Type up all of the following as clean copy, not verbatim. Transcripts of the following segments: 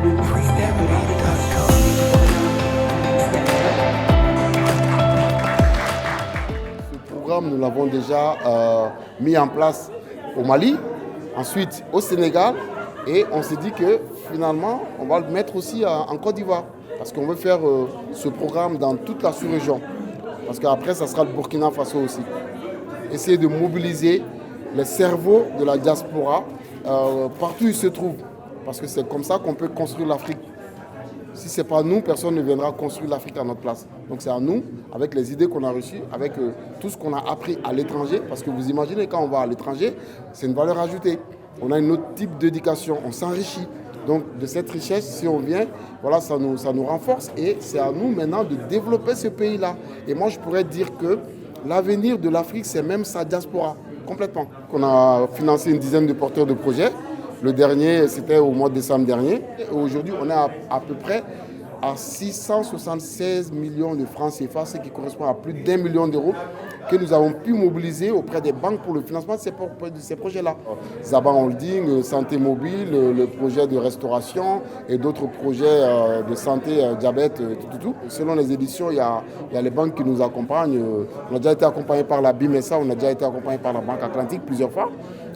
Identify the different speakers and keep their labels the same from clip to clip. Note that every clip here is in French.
Speaker 1: Ce programme, nous l'avons déjà mis en place au Mali, ensuite au Sénégal, et on s'est dit que finalement, on va le mettre aussi en Côte d'Ivoire, parce qu'on veut faire ce programme dans toute la sous-région, parce qu'après, ça sera le Burkina Faso aussi. Essayer de mobiliser les cerveaux de la diaspora partout où ils se trouvent, parce que c'est comme ça qu'on peut construire l'Afrique. Si ce n'est pas nous, personne ne viendra construire l'Afrique à notre place. Donc c'est à nous, avec les idées qu'on a reçues, avec tout ce qu'on a appris à l'étranger, parce que vous imaginez, quand on va à l'étranger, c'est une valeur ajoutée. On a un autre type d'éducation, on s'enrichit. Donc de cette richesse, si on vient, voilà, ça nous renforce et c'est à nous maintenant de développer ce pays-là. Et moi, je pourrais dire que l'avenir de l'Afrique, c'est même sa diaspora, complètement. On a financé une dizaine de porteurs de projets. Le dernier, c'était au mois de décembre dernier. Aujourd'hui, on est à peu près à 676 millions de francs CFA, ce qui correspond à plus d'1 million d'euros que nous avons pu mobiliser auprès des banques pour le financement de ces projets-là. Zaban Holding, Santé Mobile, le projet de restauration et d'autres projets de santé, diabète, tout. Selon les éditions, il y a les banques qui nous accompagnent. On a déjà été accompagné par la BIMESA, on a déjà été accompagné par la Banque Atlantique plusieurs fois.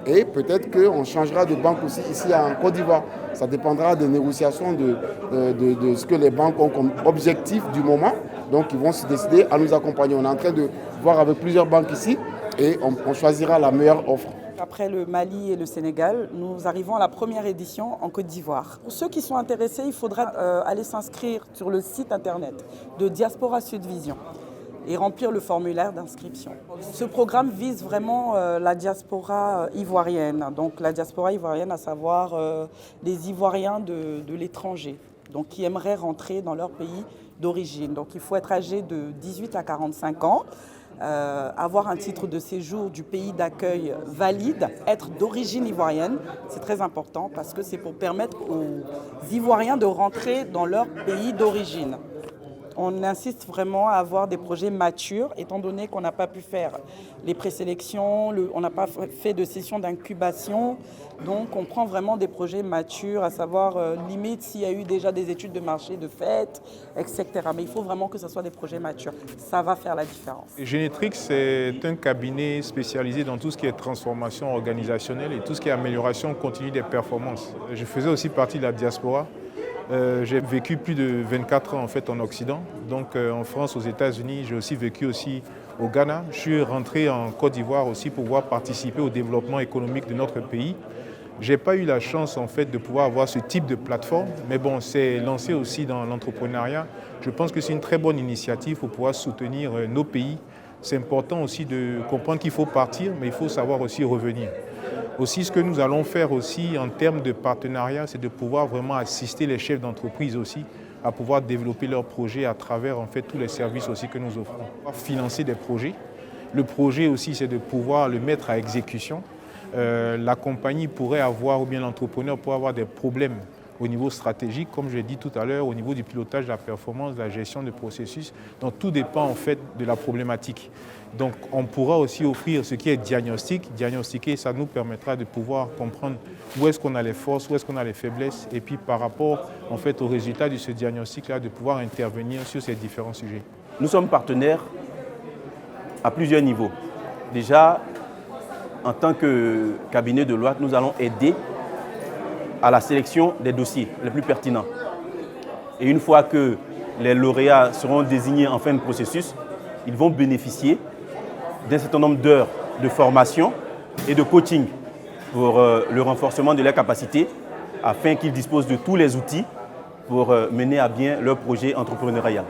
Speaker 1: Et peut-être qu'on changera de banque aussi ici en Côte d'Ivoire. Ça dépendra des négociations de ce que les banques ont comme objectif du moment. Donc ils vont se décider à nous accompagner. On est en train de voir avec plusieurs banques ici et on choisira la meilleure offre.
Speaker 2: Après le Mali et le Sénégal, nous arrivons à la première édition en Côte d'Ivoire. Pour ceux qui sont intéressés, il faudra aller s'inscrire sur le site internet de Diaspora Sud Vision et remplir le formulaire d'inscription. Ce programme vise vraiment la diaspora ivoirienne. Donc la diaspora ivoirienne, à savoir les Ivoiriens de l'étranger, donc qui aimeraient rentrer dans leur pays d'origine. Donc il faut être âgé de 18 à 45 ans, avoir un titre de séjour du pays d'accueil valide, être d'origine ivoirienne. C'est très important parce que c'est pour permettre aux Ivoiriens de rentrer dans leur pays d'origine. On insiste vraiment à avoir des projets matures, étant donné qu'on n'a pas pu faire les présélections, on n'a pas fait de session d'incubation. Donc on prend vraiment des projets matures, à savoir limite s'il y a eu déjà des études de marché de fait, etc. Mais il faut vraiment que ce soit des projets matures. Ça va faire la différence.
Speaker 3: Génétrix, c'est un cabinet spécialisé dans tout ce qui est transformation organisationnelle et tout ce qui est amélioration continue des performances. Je faisais aussi partie de la diaspora. J'ai vécu plus de 24 ans en fait en Occident, donc en France, aux États-Unis, j'ai aussi vécu au Ghana. Je suis rentré en Côte d'Ivoire aussi pour pouvoir participer au développement économique de notre pays. Je n'ai pas eu la chance en fait de pouvoir avoir ce type de plateforme, mais bon, c'est lancé aussi dans l'entrepreneuriat. Je pense que c'est une très bonne initiative pour pouvoir soutenir nos pays. C'est important aussi de comprendre qu'il faut partir, mais il faut savoir aussi revenir. Aussi, ce que nous allons faire aussi en termes de partenariat, c'est de pouvoir vraiment assister les chefs d'entreprise aussi à pouvoir développer leurs projets à travers en fait tous les services aussi que nous offrons. Financer des projets. Le projet aussi, c'est de pouvoir le mettre à exécution. La compagnie pourrait avoir, ou bien l'entrepreneur pourrait avoir des problèmes au niveau stratégique, comme je l'ai dit tout à l'heure, au niveau du pilotage de la performance, de la gestion de processus. Donc tout dépend en fait de la problématique. Donc on pourra aussi offrir ce qui est diagnostic. Diagnostiquer, ça nous permettra de pouvoir comprendre où est-ce qu'on a les forces, où est-ce qu'on a les faiblesses, et puis par rapport en fait au résultat de ce diagnostic-là, de pouvoir intervenir sur ces différents sujets.
Speaker 4: Nous sommes partenaires à plusieurs niveaux. Déjà, en tant que cabinet de loi, nous allons aider à la sélection des dossiers les plus pertinents. Et une fois que les lauréats seront désignés en fin de processus, ils vont bénéficier d'un certain nombre d'heures de formation et de coaching pour le renforcement de leurs capacités afin qu'ils disposent de tous les outils pour mener à bien leur projet entrepreneurial.